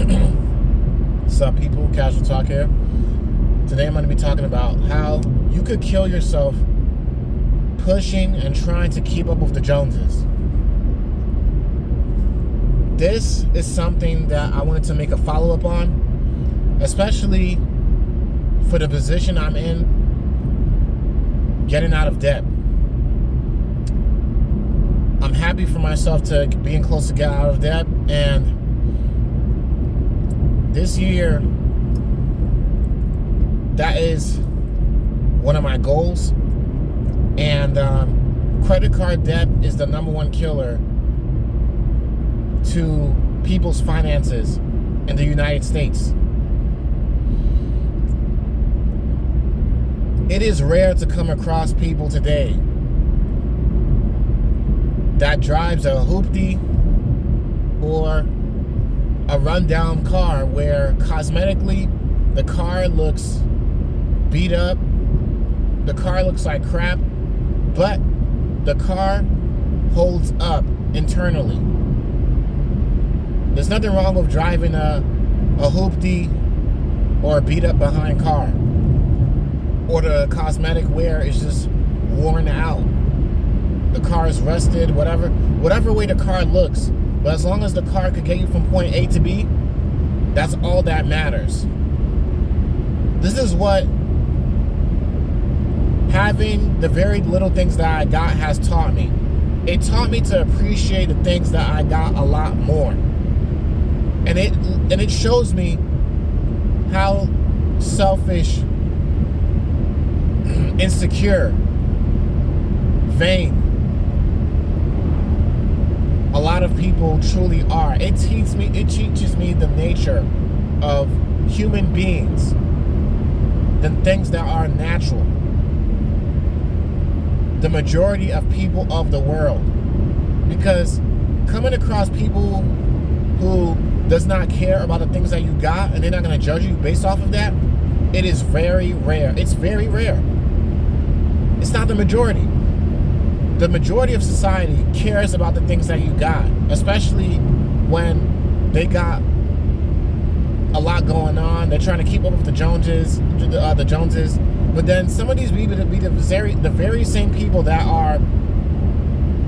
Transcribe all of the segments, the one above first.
What's up, people? Casual Talk here. Today I'm going to be talking about how you could kill yourself pushing and trying to keep up with the Joneses. This is something that I wanted to make a follow-up on, especially for the position I'm in, getting out of debt. I'm happy for myself to being close to get out of debt, and this year, that is one of my goals. And credit card debt is the #1 killer to people's finances in the United States. It is rare to come across people today that drives a hoopty or a rundown car where cosmetically the car looks beat up, the car looks like crap, but the car holds up internally. There's nothing wrong with driving a hoopty or a beat up behind car, or the cosmetic wear is just worn out. The car is rusted, whatever way the car looks. But as long as the car could get you from point A to B, that's all that matters. This is what having the very little things that I got has taught me. It taught me to appreciate the things that I got a lot more. And it shows me how selfish, insecure, vain a lot of people truly are. It teaches me the nature of human beings, the things that are natural. The majority of people of the world. Because coming across people who does not care about the things that you got and they're not going to judge you based off of that, it is very rare. It's very rare. It's not the majority. The majority of society cares about the things that you got, especially when they got a lot going on. They're trying to keep up with the Joneses, But then some of these people be the very same people that are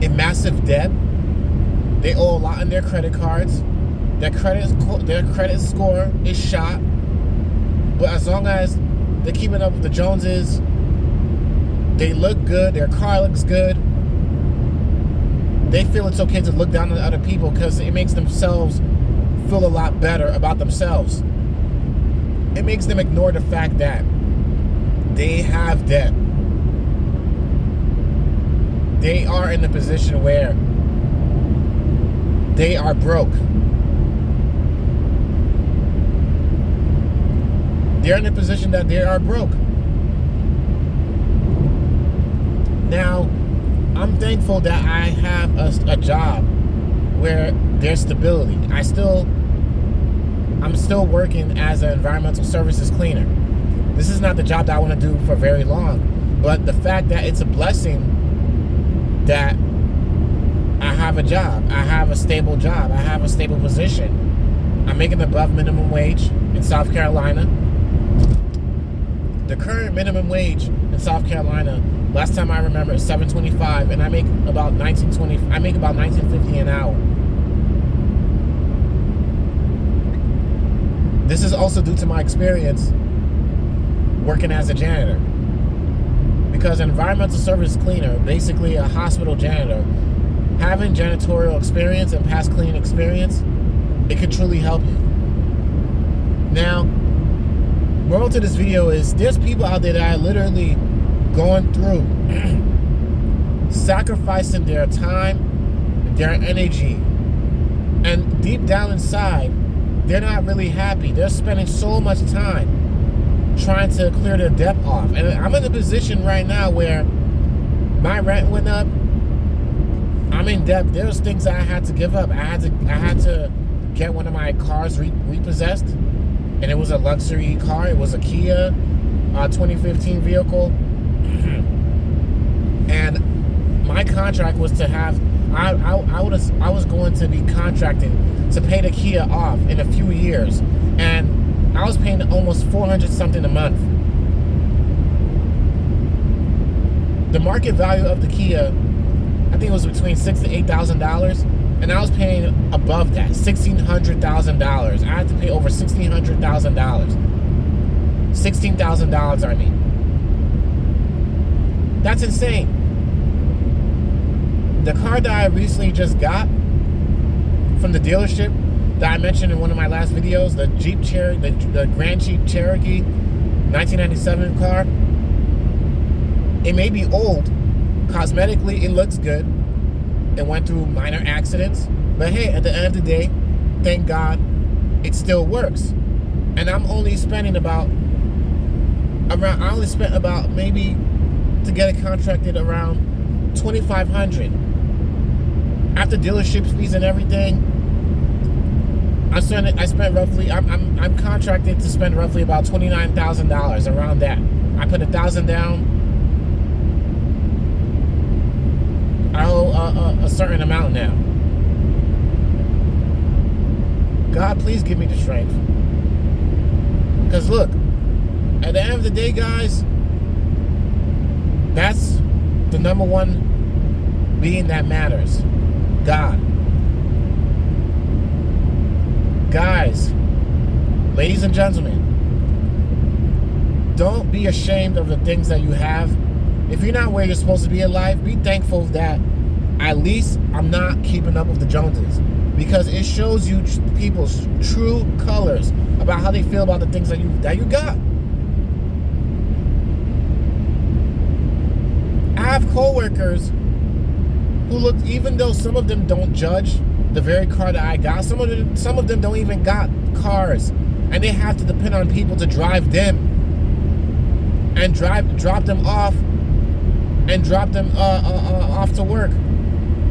in massive debt. They owe a lot on their credit cards. Their credit score is shot. But as long as they're keeping up with the Joneses, they look good. Their car looks good. They feel it's okay to look down on other people because it makes themselves feel a lot better about themselves. It makes them ignore the fact that they have debt. They are in a position where they are broke. They're in a position that they are broke. Now, I'm thankful that I have a job where there's stability. I'm still working as an environmental services cleaner. This is not the job that I want to do for very long, but the fact that it's a blessing that I have a job, I have a stable job, I have a stable position. I'm making above minimum wage in South Carolina. The current minimum wage in South Carolina, last time I remember, is $7.25, and I make about $19.50 an hour. This is also due to my experience working as a janitor. Because an environmental service cleaner, basically a hospital janitor, having janitorial experience and past cleaning experience, it could truly help you. Now, moral to this video is there's people out there that are literally going through sacrificing their time, their energy, and deep down inside, they're not really happy. They're spending so much time trying to clear their debt off. And I'm in a position right now where my rent went up. I'm in debt. There's things that I had to give up. I had to get one of my cars repossessed, and it was a luxury car. It was a Kia 2015 vehicle. And my contract was to have I was going to be contracting to pay the Kia off in a few years, and I was paying almost $400 something a month. The market value of the Kia, I think it was between $6,000 to $8,000, and I was paying above that, $1,600,000. I had to pay over $1,600,000, $16,000. I mean, that's insane. The car that I recently just got from the dealership that I mentioned in one of my last videos, the Jeep Cherokee, the Grand Jeep Cherokee 1997 car, it may be old. Cosmetically, it looks good. It went through minor accidents. But hey, at the end of the day, thank God, it still works. And I'm only spending about maybe to get it contracted around $2,500. After dealership fees and everything, I'm contracted to spend roughly about $29,000, around that. I put $1,000 down. I owe a certain amount now. God, please give me the strength. Because look, at the end of the day, guys, that's the number one being that matters. God. Guys, ladies and gentlemen, don't be ashamed of the things that you have. If you're not where you're supposed to be in life, be thankful that at least I'm not keeping up with the Joneses, because it shows you people's true colors about how they feel about the things that you got. I have coworkers who look, even though some of them don't judge the very car that I got, some of them don't even got cars, and they have to depend on people to drive them and drop them off off to work.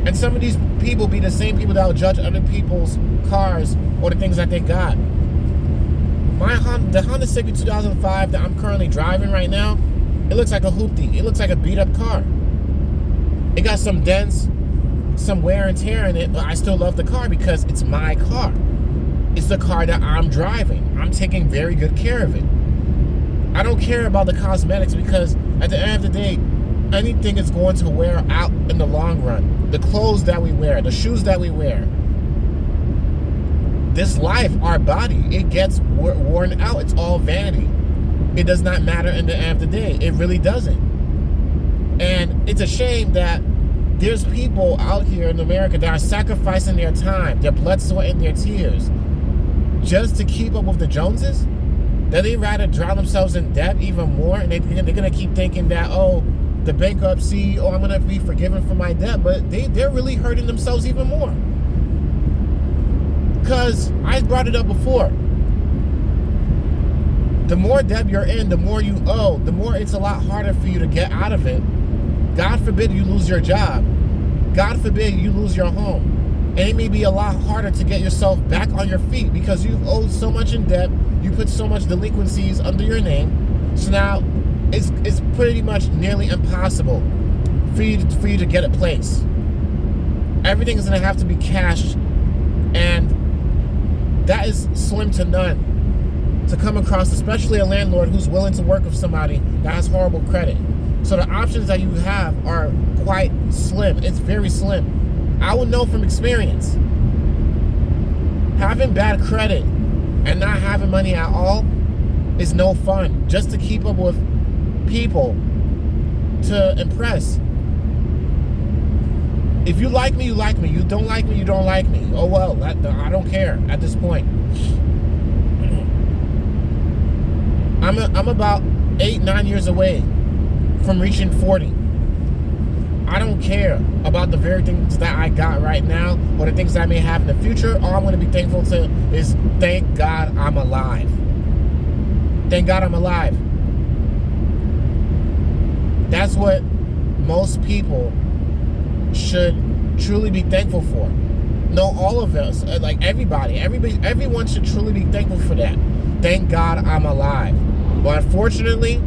And some of these people be the same people that will judge other people's cars or the things that they got. The Honda Civic 2005 that I'm currently driving right now, it looks like a hoopty. It looks like a beat up car. It got some dents, some wear and tear in it, but I still love the car because it's my car. It's the car that I'm driving. I'm taking very good care of it. I don't care about the cosmetics, because at the end of the day, anything is going to wear out in the long run. The clothes that we wear, the shoes that we wear. This life, our body, it gets worn out. It's all vanity. It does not matter in the end of the day. It really doesn't. And it's a shame that there's people out here in America that are sacrificing their time, their blood, sweat, and their tears just to keep up with the Joneses, that they rather drown themselves in debt even more, and they're going to keep thinking that, oh, the bankruptcy, oh, I'm going to be forgiven for my debt, but they're really hurting themselves even more. Because I brought it up before. The more debt you're in, the more you owe, the more it's a lot harder for you to get out of it. God forbid you lose your job. God forbid you lose your home. And it may be a lot harder to get yourself back on your feet because you've owed so much in debt. You put so much delinquencies under your name. So now it's pretty much nearly impossible for you to get a place. Everything is going to have to be cashed, and that is slim to none to come across, especially a landlord who's willing to work with somebody that has horrible credit. So the options that you have are quite slim. It's very slim. I will know from experience. Having bad credit and not having money at all is no fun. Just to keep up with people to impress. If you like me, you like me. You don't like me, you don't like me. Oh well, I don't care at this point. I'm about 8-9 years away from reaching 40. I don't care about the very things that I got right now or the things that I may have in the future. All I'm going to be thankful to is thank God I'm alive. Thank God I'm alive. That's what most people should truly be thankful for. No, all of us, like everyone should truly be thankful for that. Thank God I'm alive. But unfortunately,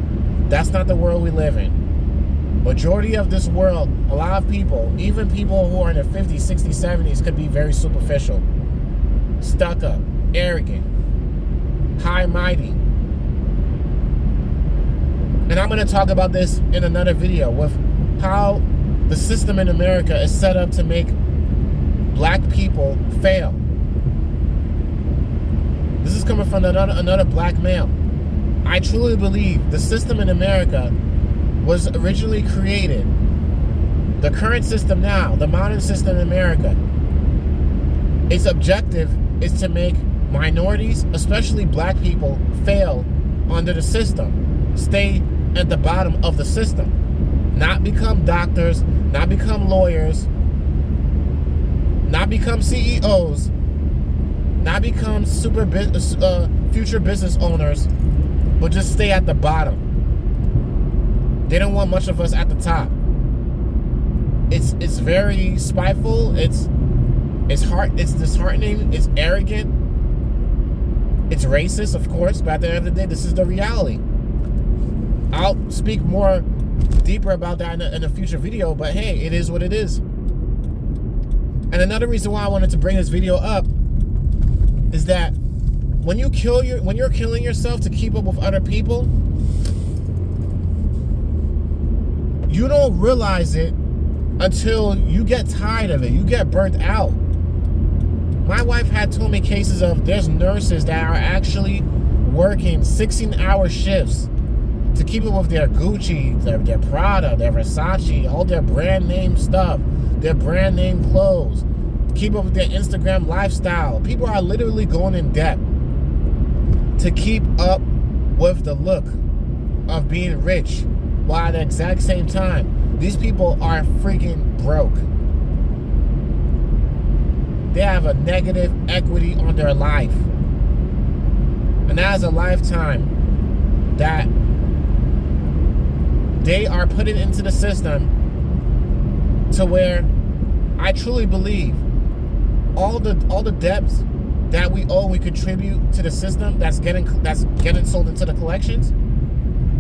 that's not the world we live in. Majority of this world, a lot of people, even people who are in their 50s, 60s, 70s, could be very superficial, stuck up, arrogant, high-mighty. And I'm going to talk about this in another video with how the system in America is set up to make black people fail. This is coming from another black male. I truly believe the system in America was originally created. The current system now, the modern system in America, its objective is to make minorities, especially black people, fail under the system. Stay at the bottom of the system. Not become doctors, not become lawyers, not become CEOs, not become future business owners, but just stay at the bottom. They don't want much of us at the top. It's very spiteful. It's disheartening. It's arrogant. It's racist, of course. But at the end of the day, this is the reality. I'll speak more deeper about that in a future video. But hey, it is what it is. And another reason why I wanted to bring this video up is that when you're killing yourself to keep up with other people, you don't realize it until you get tired of it. You get burnt out. My wife had told me cases of there's nurses that are actually working 16-hour shifts to keep up with their Gucci, their Prada, their Versace, all their brand name stuff, their brand name clothes, keep up with their Instagram lifestyle. People are literally going in debt to keep up with the look of being rich, while at the exact same time, these people are freaking broke. They have a negative equity on their life. And that is a lifetime that they are putting into the system to where I truly believe all the debts that we owe, we contribute to the system that's getting sold into the collections.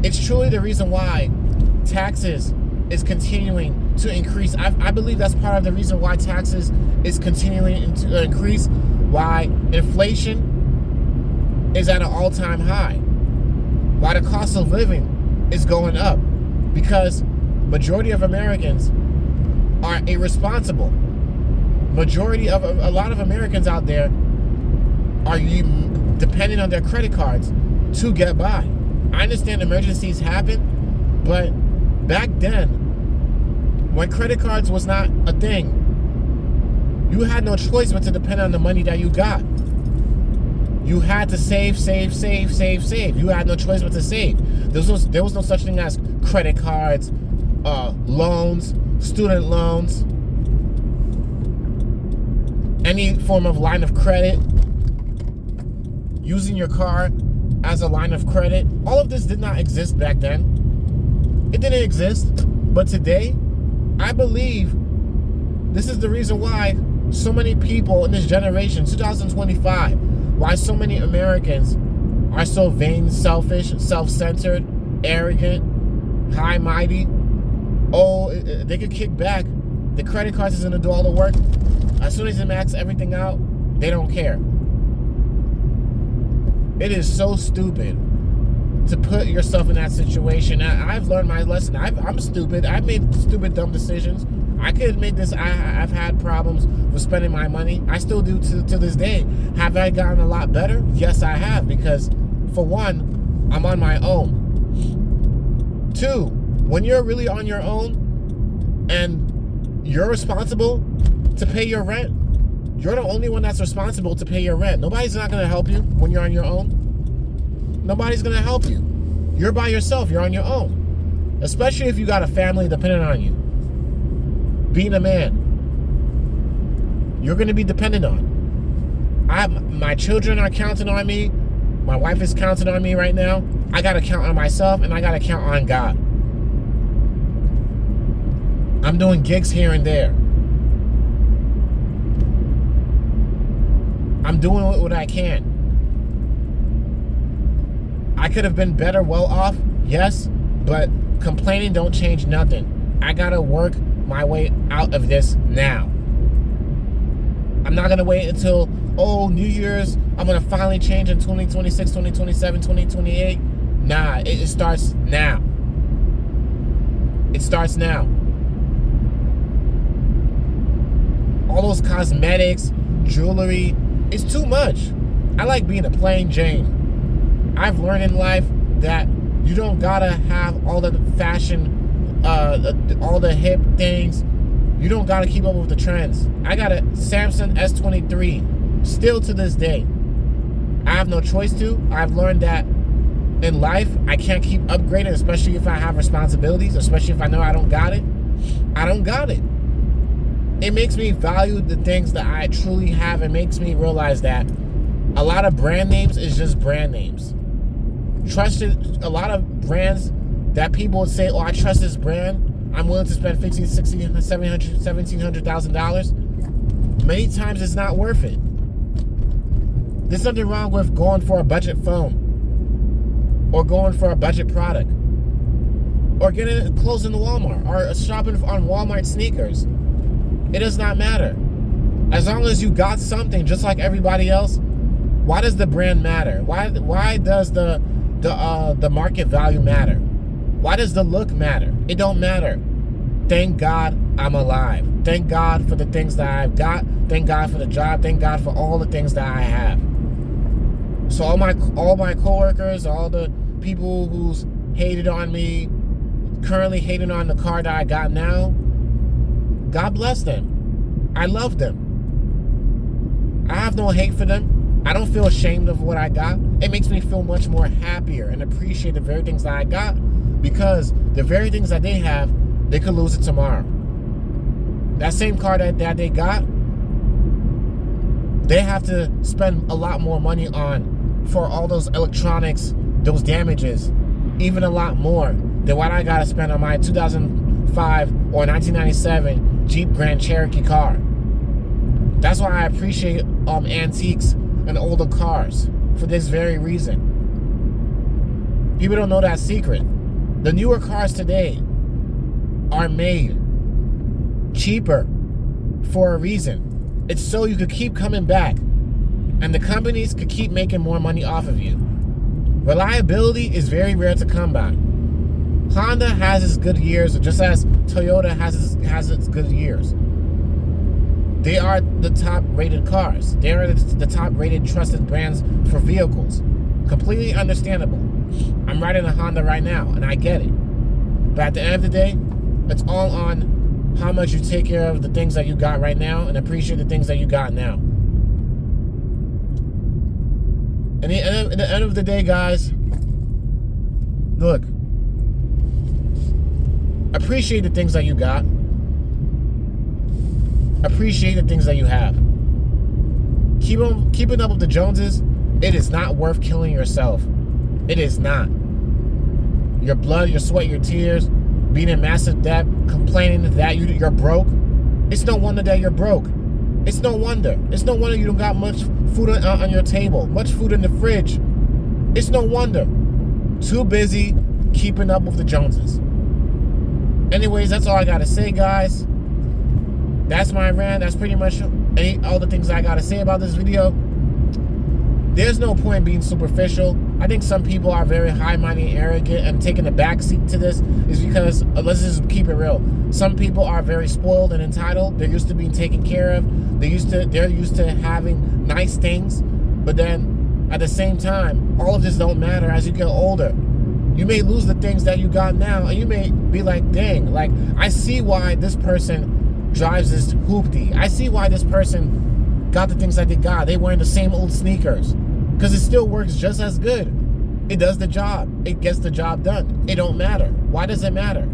It's truly the reason why taxes is continuing to increase. I believe that's part of the reason why taxes is continuing to increase, why inflation is at an all-time high, why the cost of living is going up, because majority of Americans are irresponsible. Majority of a lot of Americans out there are depending on their credit cards to get by. I understand emergencies happen, but back then, when credit cards was not a thing, you had no choice but to depend on the money that you got. You had to save. You had no choice but to save. There was no such thing as credit cards, loans, student loans, any form of line of credit, using your car as a line of credit. All of this did not exist back then. It didn't exist. But today, I believe this is the reason why so many people in this generation, 2025, why so many Americans are so vain, selfish, self-centered, arrogant, high-mighty. Oh, they could kick back. The credit cards is going to do all the work. As soon as they max everything out, they don't care. It is so stupid to put yourself in that situation. I've learned my lesson. I'm stupid. I've made stupid, dumb decisions. I could admit this. I've had problems with spending my money. I still do to this day. Have I gotten a lot better? Yes, I have. Because, for one, I'm on my own. Two, when you're really on your own and you're responsible to pay your rent, you're the only one that's responsible to pay your rent. Nobody's not going to help you when you're on your own. Nobody's going to help you. You're by yourself. You're on your own. Especially if you got a family dependent on you. Being a man, you're going to be dependent on. My children are counting on me. My wife is counting on me right now. I got to count on myself, and I got to count on God. I'm doing gigs here and there. I'm doing what I can. I could have been better, well off, yes, but complaining don't change nothing. I gotta work my way out of this now. I'm not gonna wait until, New Year's, I'm gonna finally change in 2026, 2027, 2028. Nah, it starts now. It starts now. All those cosmetics, jewelry, it's too much. I like being a plain Jane. I've learned in life that you don't gotta have all the fashion, all the hip things. You don't gotta keep up with the trends. I got a Samsung S23, still to this day. I have no choice to. I've learned that in life, I can't keep upgrading, especially if I have responsibilities, especially if I know I don't got it. I don't got it. It makes me value the things that I truly have. It makes me realize that a lot of brand names is just brand names. Trusted, a lot of brands that people would say, I trust this brand. I'm willing to spend $1,500, $1,600, $1,700,000. Many times it's not worth it. There's nothing wrong with going for a budget phone, or going for a budget product, or getting clothes in the Walmart, or shopping on Walmart sneakers. It does not matter. As long as you got something just like everybody else, why does the brand matter? Why does the market value matter? Why does the look matter? It don't matter. Thank God I'm alive. Thank God for the things that I've got. Thank God for the job. Thank God for all the things that I have. So all my coworkers, all the people who's hated on me, currently hating on the car that I got now, God bless them. I love them. I have no hate for them. I don't feel ashamed of what I got. It makes me feel much more happier and appreciate the very things that I got, because the very things that they have, they could lose it tomorrow. That same car that they got, they have to spend a lot more money on for all those electronics, those damages, even a lot more than what I gotta spend on my 2005 or 1997 Jeep Grand Cherokee car. That's why I appreciate antiques and older cars, for this very reason. People don't know that secret. The newer cars today are made cheaper for a reason. It's so you could keep coming back, and the companies could keep making more money off of you. Reliability is very rare to come by. Honda has its good years, just as Toyota has its good years. They are the top-rated cars. They are the top-rated, trusted brands for vehicles. Completely understandable. I'm riding a Honda right now, and I get it. But at the end of the day, it's all on how much you take care of the things that you got right now and appreciate the things that you got now. And at the end of the day, guys, look, appreciate the things that you got. Appreciate the things that you have. Keeping up with the Joneses, it is not worth killing yourself. It is not. Your blood, your sweat, your tears, being in massive debt, complaining that you're broke. It's no wonder that you're broke. It's no wonder. It's no wonder you don't got much food on your table, much food in the fridge. It's no wonder. Too busy keeping up with the Joneses. Anyways, that's all I gotta say, guys. That's my rant. That's pretty much all the things I gotta say about this video. There's no point being superficial. I think some people are very high-minded and arrogant, and taking a backseat to this is because, let's just keep it real, some people are very spoiled and entitled. They're used to being taken care of. They're used to having nice things. But then at the same time, all of this don't matter as you get older. You may lose the things that you got now, and you may be like, dang, like, I see why this person drives this hoopty. I see why this person got the things that they got. They wearing the same old sneakers. Because it still works just as good. It does the job. It gets the job done. It don't matter. Why does it matter?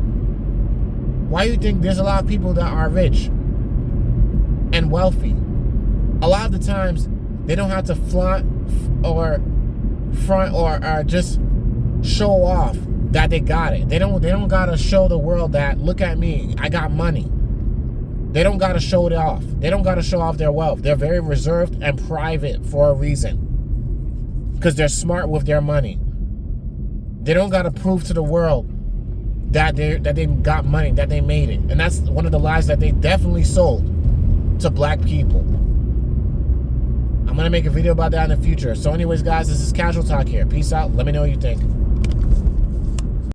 Why do you think there's a lot of people that are rich and wealthy? A lot of the times, they don't have to flaunt or just show off that they got it. They don't gotta show the world that, look at me, I got money. They don't gotta show it off. They don't gotta show off their wealth. They're very reserved and private for a reason. Because they're smart with their money. They don't got to prove to the world that they got money, that they made it. And that's one of the lies that they definitely sold to black people. I'm going to make a video about that in the future. So anyways, guys, this is Casual Talk here. Peace out. Let me know what you think.